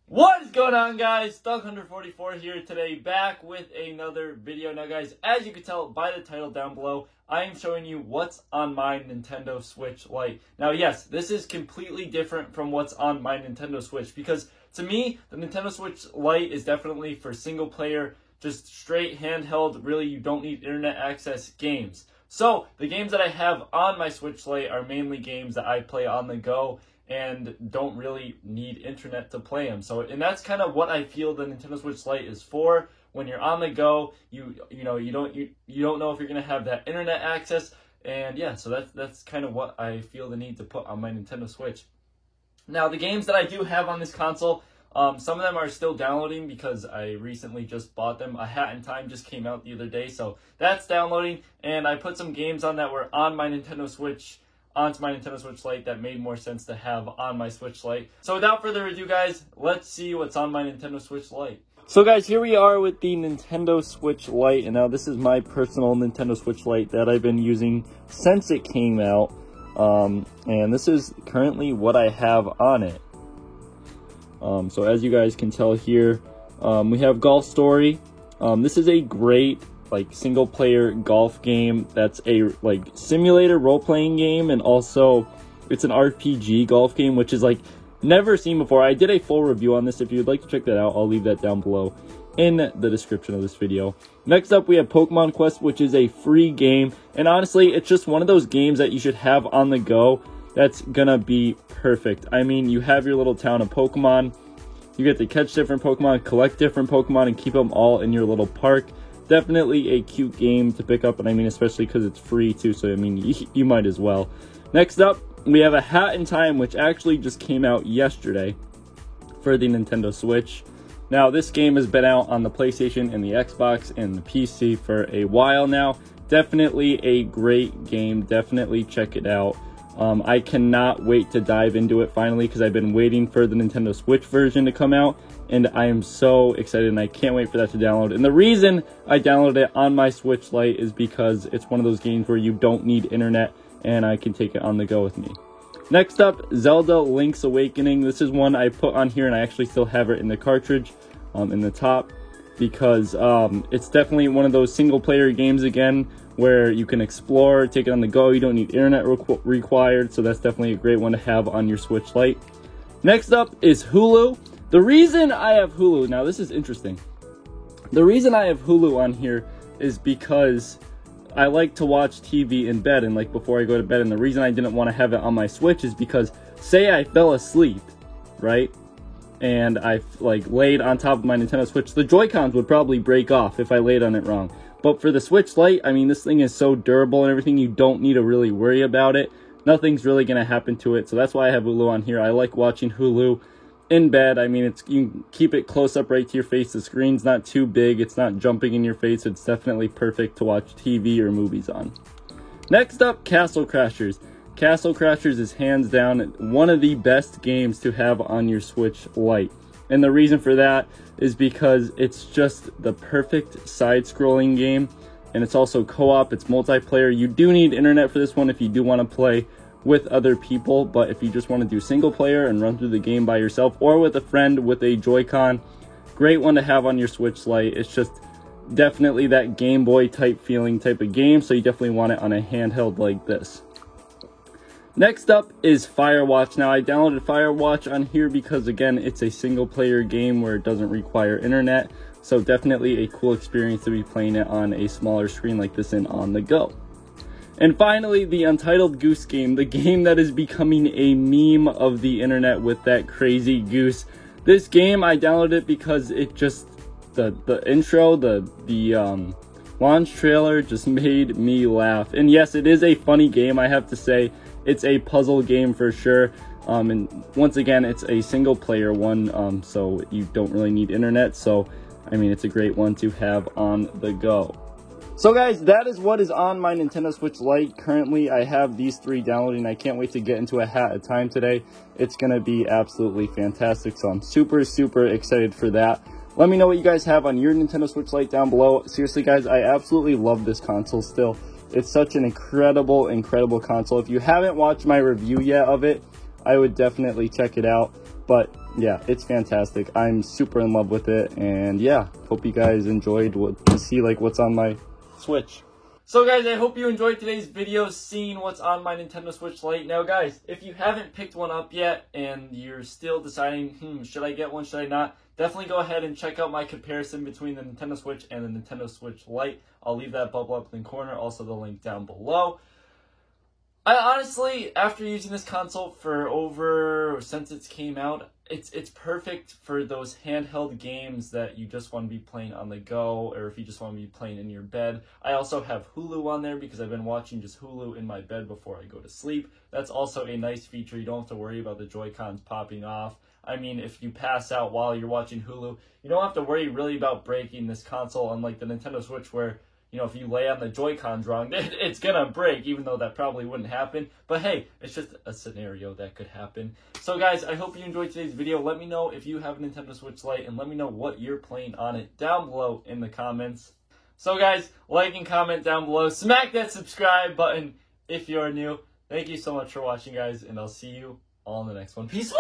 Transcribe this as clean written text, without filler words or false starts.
What is going on, guys? Thug144 here today, back with another video. Now guys, as you can tell by the title down below, I am showing you what's on my Nintendo Switch Lite. Now yes, this is completely different from what's on my Nintendo Switch, because to me, the Nintendo Switch Lite is definitely for single player, just straight handheld, really you don't need internet access games. So the games that I have on my Switch Lite are mainly games that I play on the go and don't really need internet to play them. So, and that's kind of what I feel the Nintendo Switch Lite is for. When you're on the go, you don't know if you're gonna have that internet access, and yeah, so that's kind of what I feel the need to put on my Nintendo Switch. Now, the games that I do have on this console, some of them are still downloading because I recently just bought them. A Hat in Time just came out the other day, so that's downloading, and I put some games on that were on my Nintendo Switch onto my Nintendo Switch Lite that made more sense to have on my Switch Lite. So without further ado, guys, let's see what's on my Nintendo Switch Lite. So guys, here we are with the Nintendo Switch Lite, and now this is my personal Nintendo Switch Lite that I've been using since it came out, and this is currently what I have on it. So as you guys can tell here, we have Golf Story. This is a great single player golf game that's a simulator role-playing game, and also it's an RPG golf game, which is never seen before. I did a full review on this. If you'd like to check that out, I'll leave that down below in the description of this video. Next up, we have Pokemon Quest, which is a free game, and honestly, it's just one of those games that you should have on the go. That's gonna be perfect. I mean, you have your little town of Pokemon, you get to catch different Pokemon, collect different Pokemon, and keep them all in your little park. Definitely a cute game to pick up, and I mean, especially because it's free too, so I mean, you might as well. Next up, we have A Hat in Time, which actually just came out yesterday for the Nintendo Switch. Now, this game has been out on the PlayStation and the Xbox and the PC for a while now. Definitely a great game. Definitely check it out. I cannot wait to dive into it finally, because I've been waiting for the Nintendo Switch version to come out, and I am so excited, and I can't wait for that to download. And the reason I downloaded it on my Switch Lite is because it's one of those games where you don't need internet, and I can take it on the go with me. Next up, Zelda Link's Awakening. This is one I put on here, and I actually still have it in the cartridge in the top, because it's definitely one of those single player games again where you can explore, take it on the go. You don't need internet required, so that's definitely a great one to have on your Switch Lite. Next up is Hulu. The reason I have Hulu, now this is interesting. The reason I have Hulu on here is because I like to watch TV in bed and before I go to bed, and the reason I didn't want to have it on my Switch is because say I fell asleep, right? And I laid on top of my Nintendo Switch, the Joy-Cons would probably break off if I laid on it wrong. But for the Switch Lite, I mean, this thing is so durable and everything, you don't need to really worry about it. Nothing's really going to happen to it, so that's why I have Hulu on here. I like watching Hulu in bed. I mean, you can keep it close up right to your face. The screen's not too big. It's not jumping in your face. It's definitely perfect to watch TV or movies on. Next up, Castle Crashers. Castle Crashers is hands down one of the best games to have on your Switch Lite. And the reason for that is because it's just the perfect side-scrolling game, and it's also co-op, it's multiplayer. You do need internet for this one if you do want to play with other people, but if you just want to do single player and run through the game by yourself or with a friend with a Joy-Con, great one to have on your Switch Lite. It's just definitely that Game Boy type feeling type of game, so you definitely want it on a handheld like this. Next up is Firewatch. Now, I downloaded Firewatch on here because, again, it's a single-player game where it doesn't require internet, so definitely a cool experience to be playing it on a smaller screen like this and on the go. And finally, the Untitled Goose Game, the game that is becoming a meme of the internet with that crazy goose. This game, I downloaded it because it just, the intro, the launch trailer just made me laugh. And yes, it is a funny game, I have to say. It's a puzzle game for sure, and once again, it's a single player one, so you don't really need internet, so I mean, it's a great one to have on the go. So guys, that is what is on my Nintendo Switch Lite. Currently, I have these 3 downloading. I can't wait to get into a hat at time today. It's going to be absolutely fantastic, so I'm super excited for that. Let me know what you guys have on your Nintendo Switch Lite down below. Seriously guys, I absolutely love this console still. It's such an incredible console. If you haven't watched my review yet of it, I would definitely check it out. But yeah, it's fantastic. I'm super in love with it, and yeah, hope you guys enjoyed to see like what's on my Switch. So guys, I hope you enjoyed today's video seeing what's on my Nintendo Switch Lite. Now guys, if you haven't picked one up yet and you're still deciding, should I get one, should I not? Definitely go ahead and check out my comparison between the Nintendo Switch and the Nintendo Switch Lite. I'll leave that bubble up in the corner, also the link down below. I honestly, after using this console since it came out, it's perfect for those handheld games that you just want to be playing on the go, or if you just want to be playing in your bed. I also have Hulu on there because I've been watching just Hulu in my bed before I go to sleep. That's also a nice feature. You don't have to worry about the Joy-Cons popping off. I mean, if you pass out while you're watching Hulu, you don't have to worry really about breaking this console, unlike the Nintendo Switch where, you know, if you lay on the Joy-Cons wrong, it's gonna break, even though that probably wouldn't happen. But hey, it's just a scenario that could happen. So guys, I hope you enjoyed today's video. Let me know if you have a Nintendo Switch Lite, and let me know what you're playing on it down below in the comments. So guys, like and comment down below. Smack that subscribe button if you're new. Thank you so much for watching, guys, and I'll see you all in the next one. Peace.